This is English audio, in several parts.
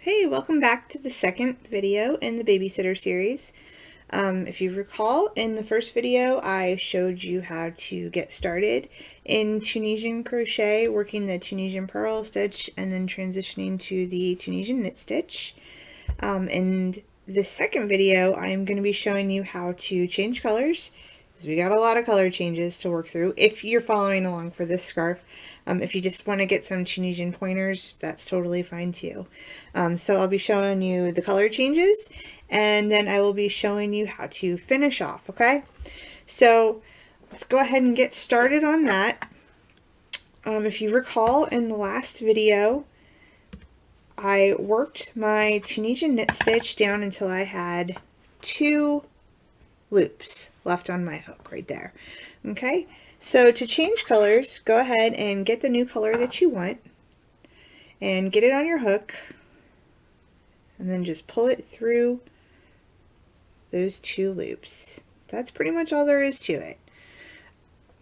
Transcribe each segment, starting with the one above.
Hey, welcome back to the second video in the Babysitter series. If you recall, in the first video I showed you how to get started in Tunisian crochet, working the Tunisian purl stitch and then transitioning to the Tunisian knit stitch. In the second video I'm going to be showing you how to change colors, because we got a lot of color changes to work through if you're following along for this scarf. If you just want to get some Tunisian pointers, that's totally fine too. So I'll be showing you the color changes, and then I will be showing you how to finish off, okay? So let's go ahead and get started on that. If you recall, in the last video, I worked my Tunisian knit stitch down until I had 2 loops left on my hook right there. Okay, so to change colors, go ahead and get the new color that you want and get it on your hook, and then just pull it through those 2 loops. That's pretty much all there is to it.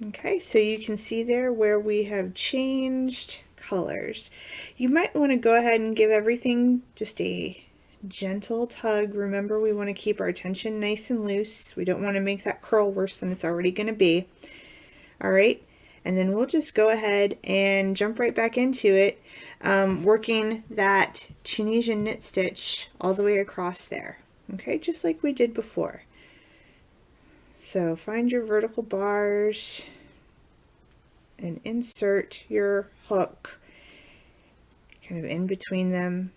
Okay, so you can see there where we have changed colors. You might want to go ahead and give everything just a gentle tug. Remember, we want to keep our tension nice and loose. We don't want to make that curl worse than it's already going to be. Alright, and then we'll just go ahead and jump right back into it, working that Tunisian knit stitch all the way across there. Okay, just like we did before. So find your vertical bars and insert your hook kind of in between them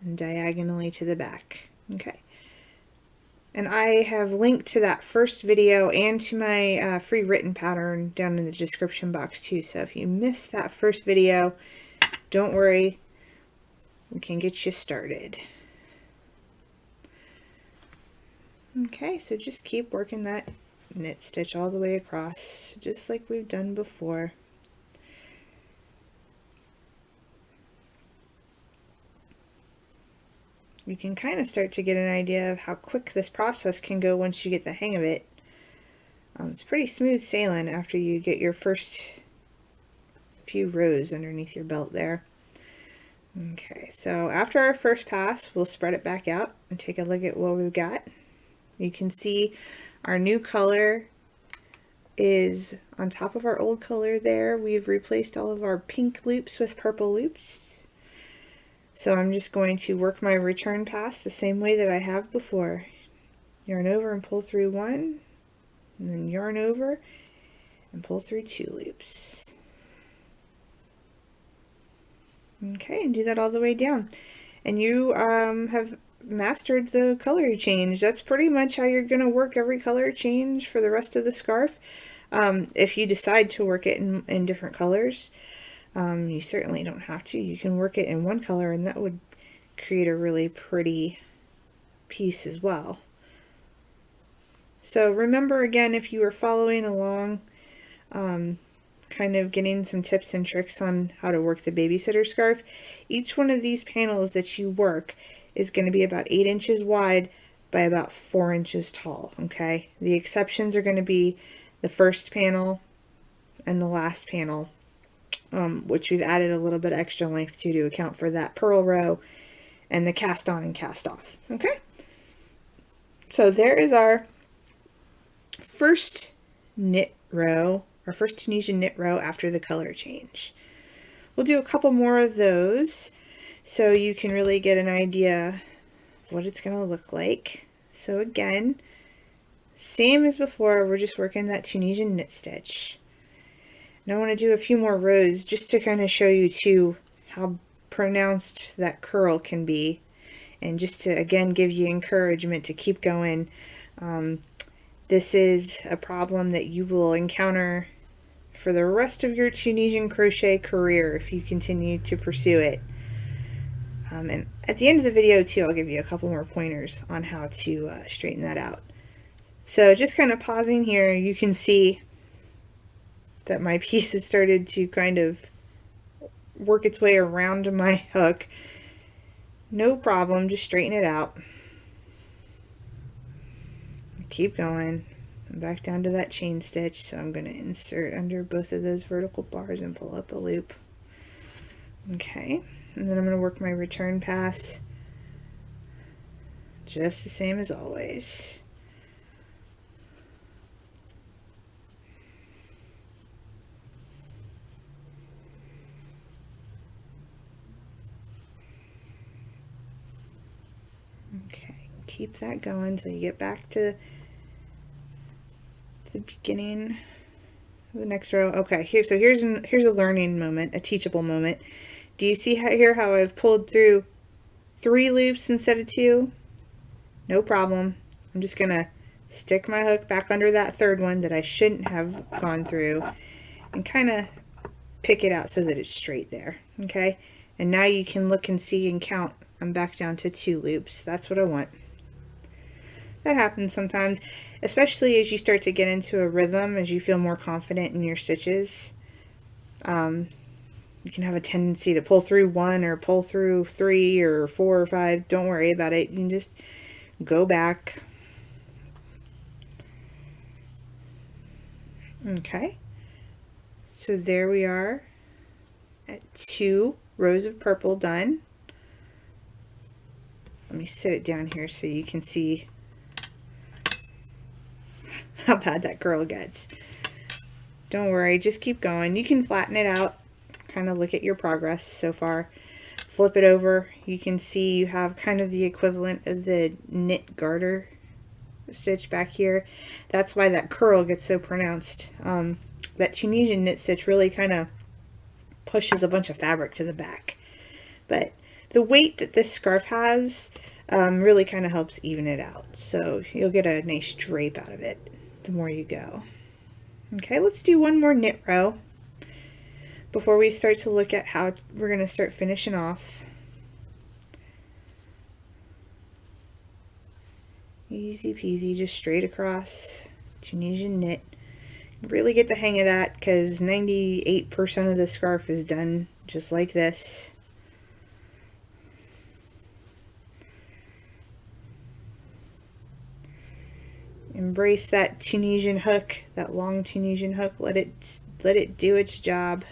and diagonally to the back. Okay. And I have linked to that first video and to my free written pattern down in the description box too. So if you missed that first video, don't worry, we can get you started. Okay, so just keep working that knit stitch all the way across, just like we've done before. You can kind of start to get an idea of how quick this process can go once you get the hang of it. It's pretty smooth sailing after you get your first few rows underneath your belt there. Okay, so after our first pass, we'll spread it back out and take a look at what we've got. You can see our new color is on top of our old color there. We've replaced all of our pink loops with purple loops. So I'm just going to work my return pass the same way that I have before. Yarn over and pull through 1, and then yarn over and pull through 2 loops. Okay, and do that all the way down. And you have mastered the color change. That's pretty much how you're going to work every color change for the rest of the scarf. If you decide to work it in different colors, you certainly don't have to. You can work it in one color, and that would create a really pretty piece as well. So remember, again, if you are following along, kind of getting some tips and tricks on how to work the Babysitter scarf, each one of these panels that you work is going to be about 8 inches wide by about 4 inches tall. Okay, the exceptions are going to be the first panel and the last panel, which we've added a little bit extra length to account for that purl row and the cast on and cast off. Okay, so there is our first knit row, our first Tunisian knit row after the color change. We'll do a couple more of those so you can really get an idea of what it's going to look like. So again, same as before, we're just working that Tunisian knit stitch. Now I want to do a few more rows just to kind of show you too how pronounced that curl can be, and just to again give you encouragement to keep going. This is a problem that you will encounter for the rest of your Tunisian crochet career if you continue to pursue it. And at the end of the video too, I'll give you a couple more pointers on how to straighten that out. So just kind of pausing here, you can see that my piece has started to kind of work its way around my hook. No problem, just straighten it out. Keep going. I'm back down to that chain stitch, so I'm going to insert under both of those vertical bars and pull up a loop. Okay, And then I'm going to work my return pass just the same as always. Okay, keep that going until you get back to the beginning of the next row. Okay, here's a learning moment, a teachable moment. Do you see how I've pulled through 3 loops instead of 2? No problem. I'm just gonna stick my hook back under that 3rd one that I shouldn't have gone through and kind of pick it out so that it's straight there. Okay, and now you can look and see and count. I'm back down to 2 loops. That's what I want. That happens sometimes, especially as you start to get into a rhythm, as you feel more confident in your stitches. You can have a tendency to pull through 1 or pull through 3 or 4 or 5. Don't worry about it. You can just go back. Okay. So there we are at 2 rows of purple done. Let me sit it down here so you can see how bad that curl gets. Don't worry, just keep going. You can flatten it out, kind of look at your progress so far. Flip it over. You can see you have kind of the equivalent of the knit garter stitch back here. That's why that curl gets so pronounced. That Tunisian knit stitch really kind of pushes a bunch of fabric to the back. But the weight that this scarf has really kind of helps even it out. So you'll get a nice drape out of it the more you go. Okay, let's do one more knit row before we start to look at how we're going to start finishing off. Easy peasy, just straight across, Tunisian knit. Really get the hang of that because 98% of the scarf is done just like this. Embrace that Tunisian hook, that long Tunisian hook. Let it do its job.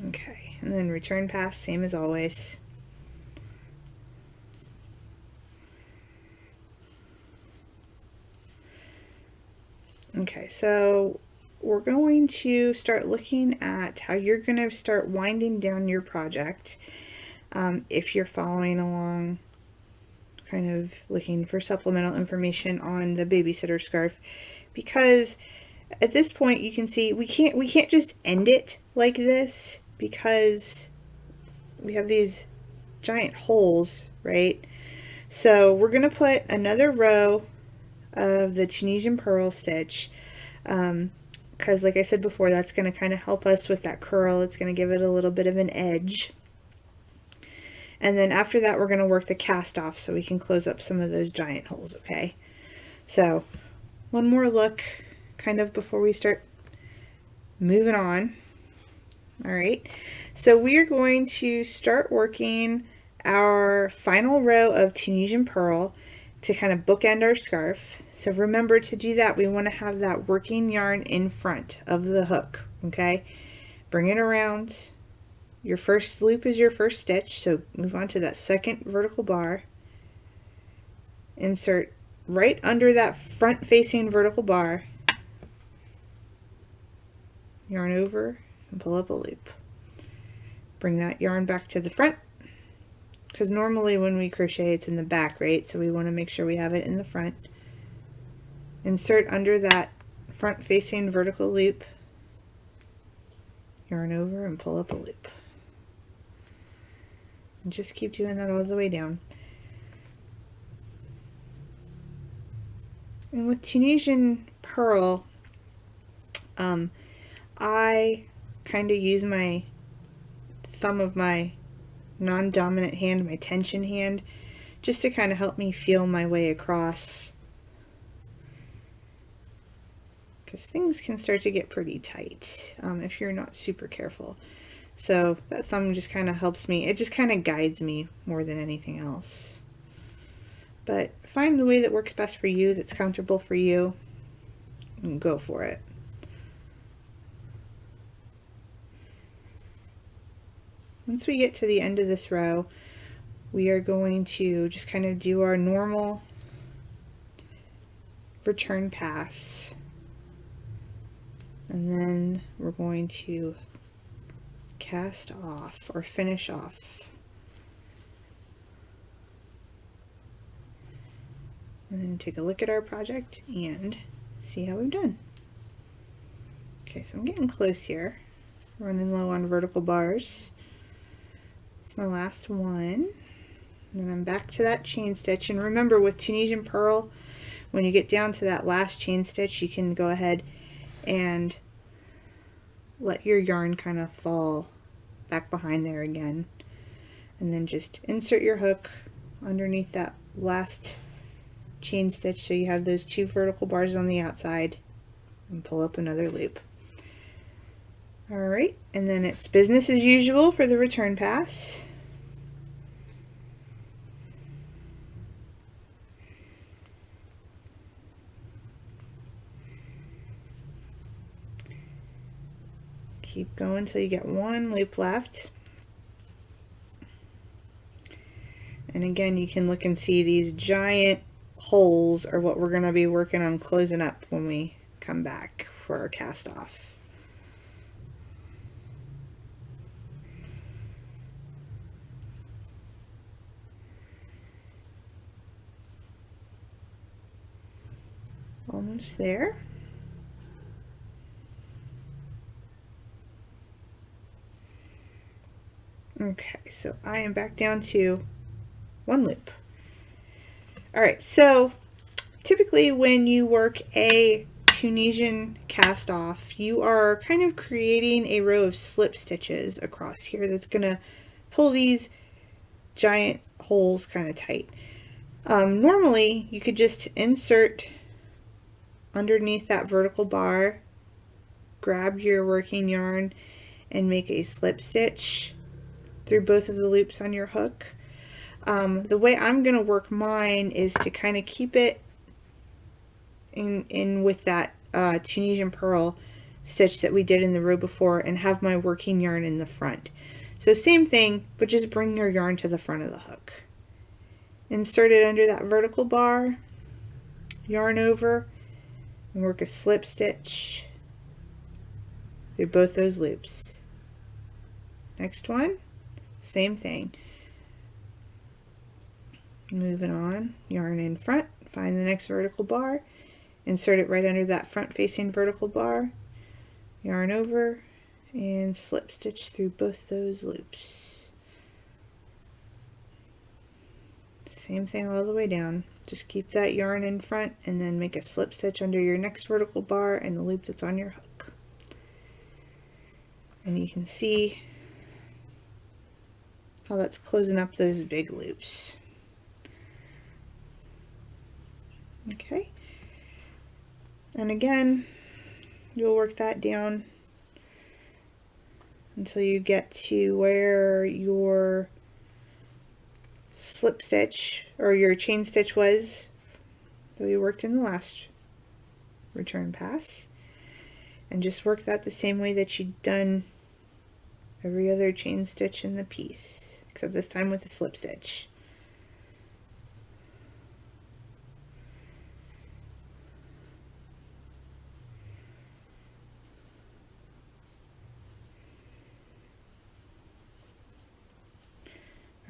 Okay, and then return pass, same as always. Okay, so we're going to start looking at how you're going to start winding down your project. If you're following along, kind of looking for supplemental information on the Babysitter scarf, because at this point you can see we can't just end it like this because we have these giant holes, right? So we're going to put another row of the Tunisian purl stitch, because like I said before, that's going to kind of help us with that curl. It's going to give it a little bit of an edge. And then after that, we're going to work the cast off so we can close up some of those giant holes, okay? So one more look kind of before we start moving on. All right, so we are going to start working our final row of Tunisian purl to kind of bookend our scarf. So remember, to do that, we want to have that working yarn in front of the hook, okay? Bring it around. Your first loop is your first stitch, so move on to that second vertical bar. Insert right under that front facing vertical bar. Yarn over and pull up a loop. Bring that yarn back to the front, because normally when we crochet it's in the back, right? So we want to make sure we have it in the front. Insert under that front facing vertical loop. Yarn over and pull up a loop. And just keep doing that all the way down. And with Tunisian purl, I kind of use my thumb of my non-dominant hand, my tension hand, just to kind of help me feel my way across, because things can start to get pretty tight if you're not super careful. So that thumb just kind of helps me. It just kind of guides me more than anything else. But find the way that works best for you, that's comfortable for you, and go for it. once we get to the end of this row, we are going to just kind of do our normal return pass, and then we're going to cast off or finish off, and then take a look at our project and see how we've done. Okay, so I'm getting close here, running low on vertical bars. It's my last one. And then I'm back to that chain stitch, and remember with Tunisian purl, when you get down to that last chain stitch, you can go ahead and let your yarn kind of fall back behind there again, and then just insert your hook underneath that last chain stitch so you have those 2 vertical bars on the outside, and pull up another loop. Alright, and then it's business as usual for the return pass. Keep going until you get 1 loop left. And again, you can look and see these giant holes are what we're going to be working on closing up when we come back for our cast off. Almost there. Okay, so I am back down to 1 loop. Alright, so typically when you work a Tunisian cast off, you are kind of creating a row of slip stitches across here that's going to pull these giant holes kind of tight. Normally you could just insert underneath that vertical bar, grab your working yarn, and make a slip stitch through both of the loops on your hook. The way I'm going to work mine is to kind of keep it in with that Tunisian purl stitch that we did in the row before, and have my working yarn in the front. So same thing, but just bring your yarn to the front of the hook. Insert it under that vertical bar, yarn over, and work a slip stitch through both those loops. Next one, same thing. Moving on, yarn in front, find the next vertical bar, insert it right under that front facing vertical bar, yarn over, and slip stitch through both those loops. Same thing all the way down. Just keep that yarn in front and then make a slip stitch under your next vertical bar and the loop that's on your hook. And you can see how that's closing up those big loops. Okay, and again, you'll work that down until you get to where your slip stitch or your chain stitch was that we worked in the last return pass, and just work that the same way that you've done every other chain stitch in the piece, except this time with a slip stitch.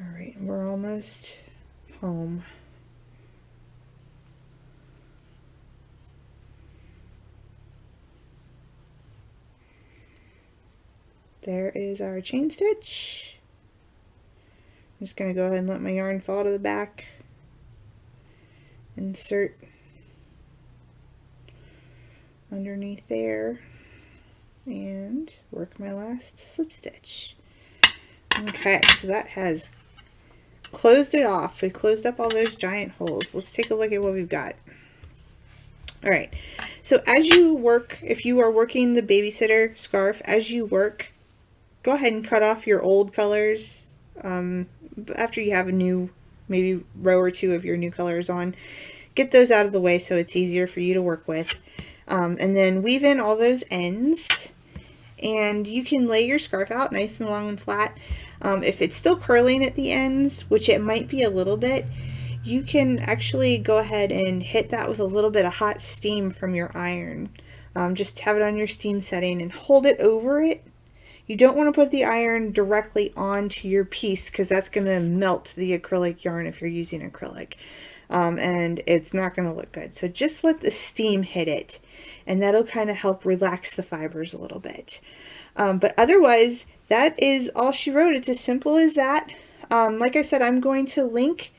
Alright, we're almost home. There is our chain stitch. I'm just going to go ahead and let my yarn fall to the back. Insert underneath there and work my last slip stitch. Okay, so that has closed it off. We closed up all those giant holes. Let's take a look at what we've got. Alright, so as you work, if you are working the Babysitter scarf, as you work, go ahead and cut off your old colors after you have a new, maybe row or two of your new colors on. Get those out of the way so it's easier for you to work with. And then weave in all those ends. And you can lay your scarf out nice and long and flat. If it's still curling at the ends, which it might be a little bit, you can actually go ahead and hit that with a little bit of hot steam from your iron. Just have it on your steam setting and hold it over it. You don't want to put the iron directly onto your piece because that's going to melt the acrylic yarn if you're using acrylic. And it's not going to look good. So just let the steam hit it, and that'll kind of help relax the fibers a little bit. But otherwise, that is all she wrote. It's as simple as that. Like I said, I'm going to link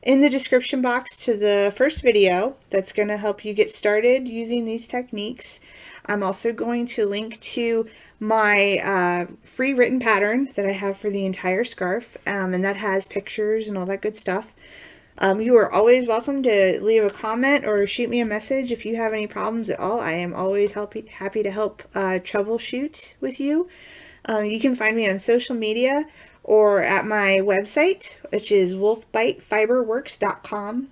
in the description box to the first video that's going to help you get started using these techniques. I'm also going to link to my free written pattern that I have for the entire scarf, and that has pictures and all that good stuff. You are always welcome to leave a comment or shoot me a message if you have any problems at all. I am always happy to help troubleshoot with you. You can find me on social media or at my website, which is wolfbitefiberworks.com.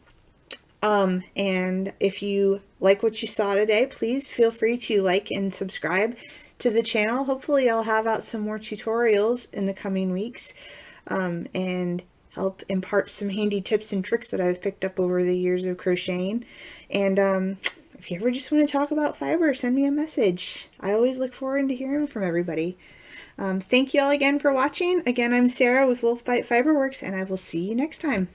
And if you like what you saw today, please feel free to like and subscribe to the channel. Hopefully I'll have out some more tutorials in the coming weeks, and help impart some handy tips and tricks that I've picked up over the years of crocheting. And if you ever just want to talk about fiber, send me a message. I always look forward to hearing from everybody. Thank you all again for watching. Again, I'm Sarah with Wolfbite Fiberworks, and I will see you next time.